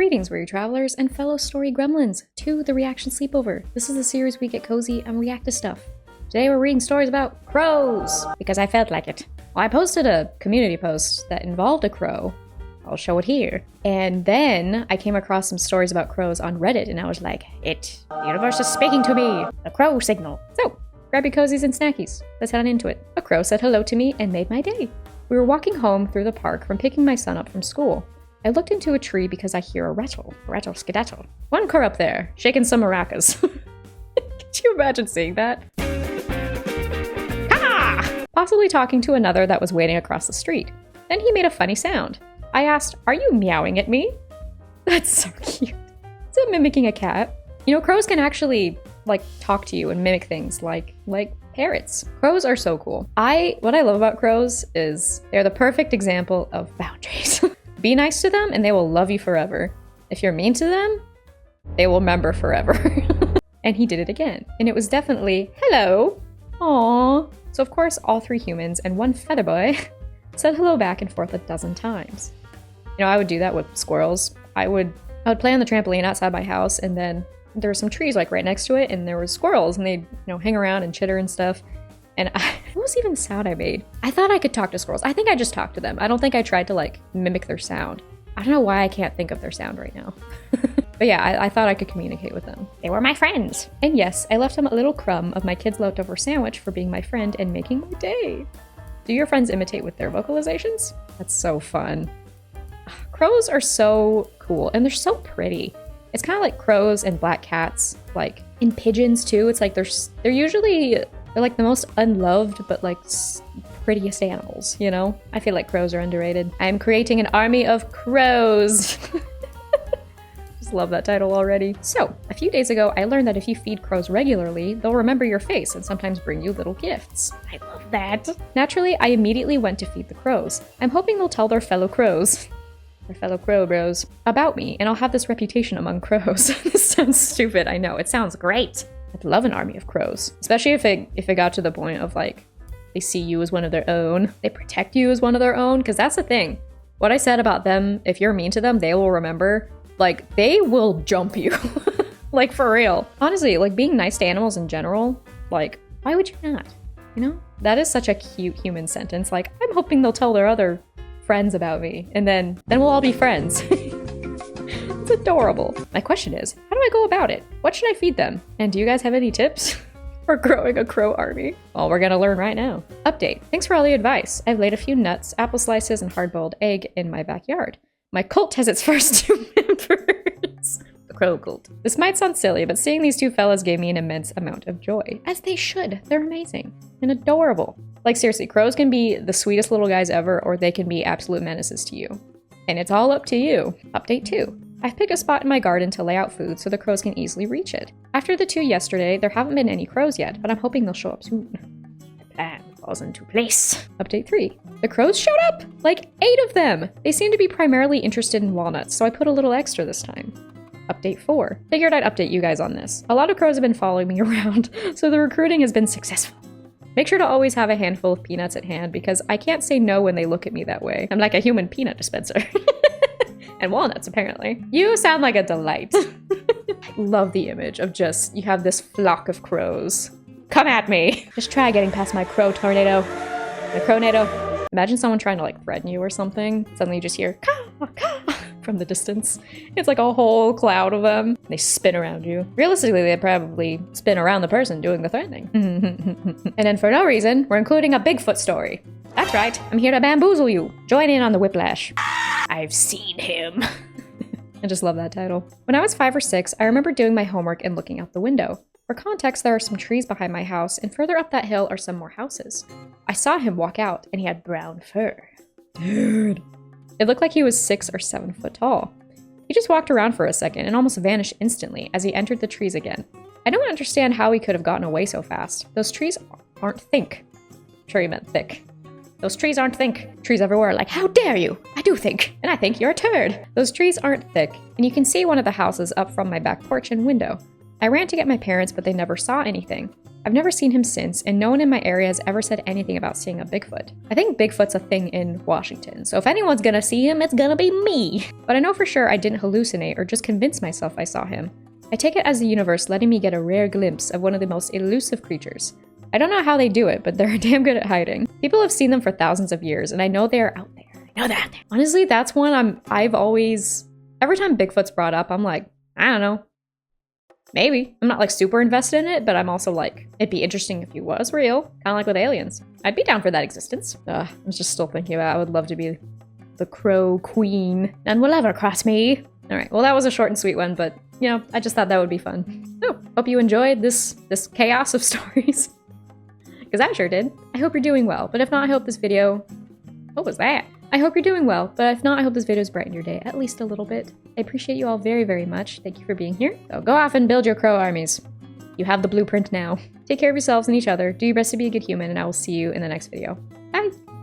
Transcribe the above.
Greetings, weary travelers and fellow story gremlins, to the Reaction Sleepover. This is a series we get cozy and react to stuff. Today we're reading stories about crows, because I felt like it. Well, I posted a community post that involved a crow. I'll show it here. And then I came across some stories about crows on Reddit, and I was like, the universe is speaking to me. A crow signal. So, grab your cozies and snackies. Let's head on into it. A crow said hello to me and made my day. We were walking home through the park from picking my son up from school. I looked into a tree because I hear a rattle skedaddle. One crow up there, shaking some maracas. Could you imagine seeing that? Ha! Possibly talking to another that was waiting across the street. Then he made a funny sound. I asked, "Are you meowing at me?" That's so cute. Is it mimicking a cat? You know, crows can actually, talk to you and mimic things like parrots. Crows are so cool. What I love about crows is they're the perfect example of boundaries. Be nice to them and they will love you forever. If you're mean to them, they will remember forever. And he did it again. And it was definitely, hello. Aww. So of course, all three humans and one feather boy said hello back and forth 12 times. You know, I would do that with squirrels. I would play on the trampoline outside my house, and then there were some trees right next to it, and there were squirrels, and they'd, hang around and chitter and stuff. And what was even the sound I made? I thought I could talk to squirrels. I think I just talked to them. I don't think I tried to mimic their sound. I don't know why I can't think of their sound right now. But yeah, I thought I could communicate with them. They were my friends. And yes, I left them a little crumb of my kid's leftover sandwich for being my friend and making my day. Do your friends imitate with their vocalizations? That's so fun. Crows are so cool and they're so pretty. It's kind of like crows and black cats, in pigeons too. It's like they're usually the most unloved but prettiest animals, you know? I feel like crows are underrated. I am creating an army of crows. Just love that title already. So, a few days ago, I learned that if you feed crows regularly, they'll remember your face and sometimes bring you little gifts. I love that. Naturally, I immediately went to feed the crows. I'm hoping they'll tell their fellow crows, fellow crow bros, about me, and I'll have this reputation among crows. This sounds stupid, I know. It sounds great. I'd love an army of crows, especially if it got to the point of they see you as one of their own. They protect you as one of their own, because that's the thing. What I said about them, if you're mean to them, they will remember. They will jump you. For real. Honestly, being nice to animals in general, why would you not? You know? That is such a cute human sentence. I'm hoping they'll tell their other friends about me, and then we'll all be friends. It's adorable. My question is, how do I go about it? What should I feed them? And do you guys have any tips for growing a crow army? Well, we're gonna learn right now. Update. Thanks for all the advice. I've laid a few nuts, apple slices, and hard-boiled egg in my backyard. My cult has its first 2 members. The crow cult. This might sound silly, but seeing these two fellas gave me an immense amount of joy. As they should. They're amazing and adorable. Seriously, crows can be the sweetest little guys ever, or they can be absolute menaces to you. And it's all up to you. Update 2. I've picked a spot in my garden to lay out food so the crows can easily reach it. After the 2 yesterday, there haven't been any crows yet, but I'm hoping they'll show up soon. My plan falls into place. Update 3. The crows showed up! 8 of them! They seem to be primarily interested in walnuts, so I put a little extra this time. Update 4. Figured I'd update you guys on this. A lot of crows have been following me around, so the recruiting has been successful. Make sure to always have a handful of peanuts at hand because I can't say no when they look at me that way. I'm like a human peanut dispenser. And walnuts, apparently. You sound like a delight. I love the image of you have this flock of crows. Come at me! Just try getting past my crow tornado. The crow-nado. Imagine someone trying to threaten you or something. Suddenly you just hear caw, caw from the distance. It's a whole cloud of them. They spin around you. Realistically, they probably spin around the person doing the threatening. And then for no reason, we're including a Bigfoot story. That's right, I'm here to bamboozle you. Join in on the whiplash. I've seen him. I just love that title. When I was 5 or 6, I remember doing my homework and looking out the window. For context, there are some trees behind my house, and further up that hill are some more houses. I saw him walk out, and he had brown fur. Dude. It looked like he was 6 or 7 foot tall. He just walked around for a second and almost vanished instantly as he entered the trees again. I don't understand how he could have gotten away so fast. Those trees aren't think. I'm sure he meant thick. Those trees aren't think. Trees everywhere are how dare you? I do think, and I think you're a turd. Those trees aren't thick, and you can see one of the houses up from my back porch and window. I ran to get my parents, but they never saw anything. I've never seen him since, and no one in my area has ever said anything about seeing a Bigfoot. I think Bigfoot's a thing in Washington, so if anyone's gonna see him, it's gonna be me. But I know for sure I didn't hallucinate or just convince myself I saw him. I take it as the universe letting me get a rare glimpse of one of the most elusive creatures. I don't know how they do it, but they're damn good at hiding. People have seen them for thousands of years, and I know they're out there. I know they're out there. Honestly, that's one I've always... Every time Bigfoot's brought up, I'm like, I don't know. Maybe. I'm not like super invested in it, but I'm also like, it'd be interesting if he was real. Kind of like with aliens. I'd be down for that existence. I was just still thinking about it. I would love to be the crow queen. None will ever cross me. Alright, well that was a short and sweet one, but you know, I just thought that would be fun. So, hope you enjoyed this chaos of stories. Because I sure did. I hope you're doing well, but if not, I hope this video... What was that? I hope you're doing well, but if not, I hope this video's brightened your day at least a little bit. I appreciate you all very, very much. Thank you for being here. So go off and build your crow armies. You have the blueprint now. Take care of yourselves and each other. Do your best to be a good human, and I will see you in the next video. Bye!